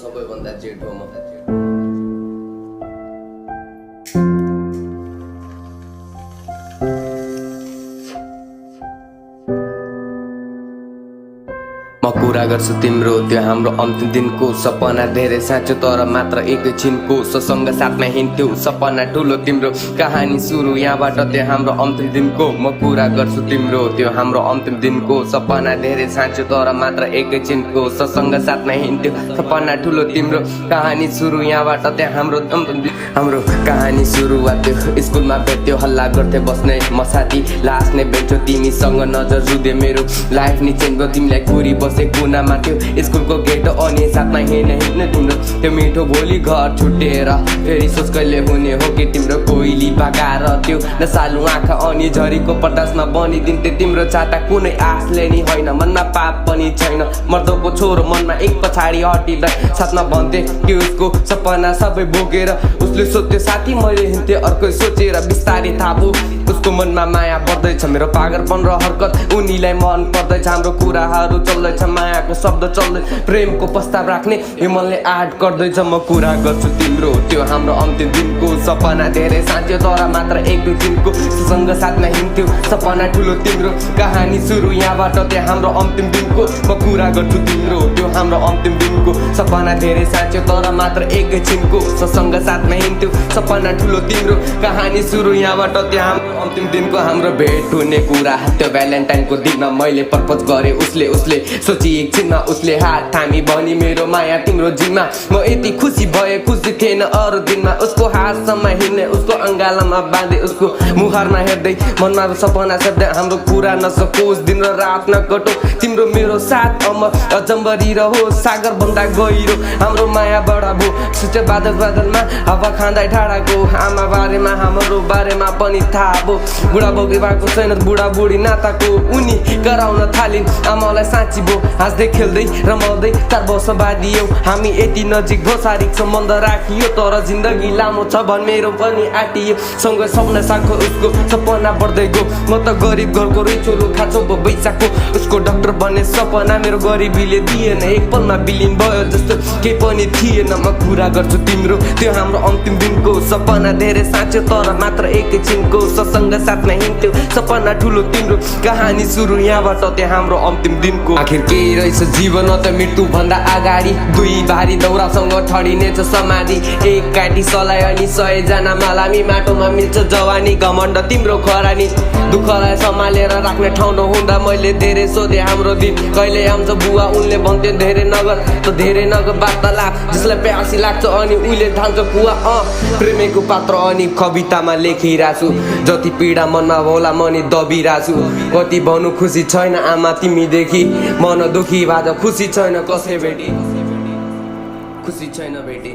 सबैभन्दा जेठो म। म कुरा गर्छु तिम्रो त्यो हाम्रो अन्तिम दिनको सपना धेरै साँचो तर मात्र एकैछिनको ससँग साथमा हिँड्थ्यौ सपना ठुलो तिम्रो कहानी सुरु यहाँबाट त्यो हाम्रो अन्तिम दिनको म कुरा गर्छु तिम्रो त्यो हाम्रो अन्तिम दिनको सपना धेरै साँचो तर मात्र एकैछिनको ससँग साथमा हिँड्थ्यौ सपना ठुलो तिम्रो कहानी सुरु यहाँबाट त्यो हाम्रो कहानी सुरुवात त्यो स्कुलमा भेट्थ्यो हल्ला गर्थे बस्ने म साथी लास्ने भेट्थ्यो तिमीसँग नजर जुधे मेरो लाइफ नि चेन्ज भयो तिमीलाई कुरी बसे कुनामा त्यो स्कुलको गेट अनि साथमा हिँड्ने तिम्रो त्यो मिठो भोलि घर छुटेर फेरि सोच कहिले हुने हो कि तिम्रो कोइली भगाएर त्यो नसालु आँखा अनि झरीको पर्दासमा बनिदिन्थे तिम्रो चाहता कुनै आशले नि होइन मनमा पाप पनि छैन मर्दको छोरो मनमा एक पछाडि हटिँदै साथमा भन्थे कि उसको सपना सबै बोकेर उसले सोध्यो साथी मैले हिँड्थेँ अर्कै सोचेर बिस्तारै थाहा भयो उसको मनमा माया बढ्दैछ मेरो पागलपन र हरकत उनीलाई मन पर्दैछ हाम्रो कुराहरू चल्दैछ मायाको शब्द चल्दै प्रेमको प्रस्ताव राख्ने यो मनले आँट गर्दैछ म कुरा गर्छु तिम्रो त्यो हाम्रो अन्तिम दिनको सपना धेरै साँच्यो तर मात्र एक दुई दिनको सँग साथमा हिँड्थ्यौ सपना ठुलो तिम्रो कहानी सुरु यहाँबाट त्यो हाम्रो अन्तिम दिनको म कुरा गर्छु तिम्रो त्यो हाम्रो अन्तिम दिनको सपना धेरै साँच्यो तर मात्र एकैछिनको सँग साथमा हिँड्थ्यौ सपना ठुलो तिम्रो कहानी सुरु यहाँबाट त्यो हाम्रो अन्तिम दिनको हाम्रो भेट हुने कुरा त्यो भ्यालेन्टाइनको दिनमा मैले प्रपोज गरेँ उसले सोची एकछिनमा उसले हात थामी भनी मेरो माया तिम्रो जिम्मा म यति खुसी भए खुसी थिएन अरू दिनमा उसको हातसम्म हिँड्ने उसको अङ्गालामा बाँधे उसको मुहारमा हेर्दै मनमा सपना सेप्दै हाम्रो कुरा नसकोस् दिन र रात नकटो तिम्रो मेरो साथ अजम्बरी रहो सागर भन्दा गहिरो हाम्रो माया बढाबो सुचे बादलमा हावा खाँदै ठाडाको आमा बारेमा हाम्रो बारेमा पनि थाहा भयो बुढा बोकी भएको छैन बुढा बुढी नाताको उनी गराउन थालिन् आमालाई साँच्ची भो हाँस्दै खेल्दै रमाउँदै 4 वर्ष बादियौ हामी यति नजिक भो शारीरिक सम्बन्ध राखियो तर जिन्दगी लामो छ भन् मेरो पनि आटियो सँगै सपना साखो उसको सपना बढ्दै गयो म त गरिब घरको रेचोलो खाँचो भयो बैसाको उसको डाक्टर बन्ने सपना मेरो गरिबीले दिएन एक पलमा विलिन भयो जस्तो केही पनि थिएन म कुरा गर्छु तिम्रो त्यो हाम्रो अन्तिम दिनको सपना धेरै साँच्यो तर मात्र एकैछिनको सँग साथमा हिँड्थ्यौ सपना ठुलो तिम्रो कहानी सुरु यहाँबाट त्यो हाम्रो अन्तिम दिनको आखिर के रहेछ जीवन त मृत्यु भन्दा अगाडि दुई भारी दौरासँग ठडिनेछ समाधि एक काटी सलाइ अनि 100 जना मालामी माटोमा मिल्छ जवानी घमण्ड तिम्रो खरानी दुःखलाई सम्हालेर राख्ने ठाउँ नहुँदा मैले धेरै सोधे हाम्रो दिन कहिले आउँछ बुवा उनले भन्थे धेरै नगर वार्तालाप जसलाई प्यासी लाग्छ अनि उहिले थाल्छ कुवा प्रेमीको पात्र अनि कवितामा लेखिराछु जति पीडा मनमा होला मनी दबिराछु कति भन्नु खुसी छैन आमा तिमीदेखि मन दुखी भाज खुसी छैन कसै भेटी खुसी छैन भेटी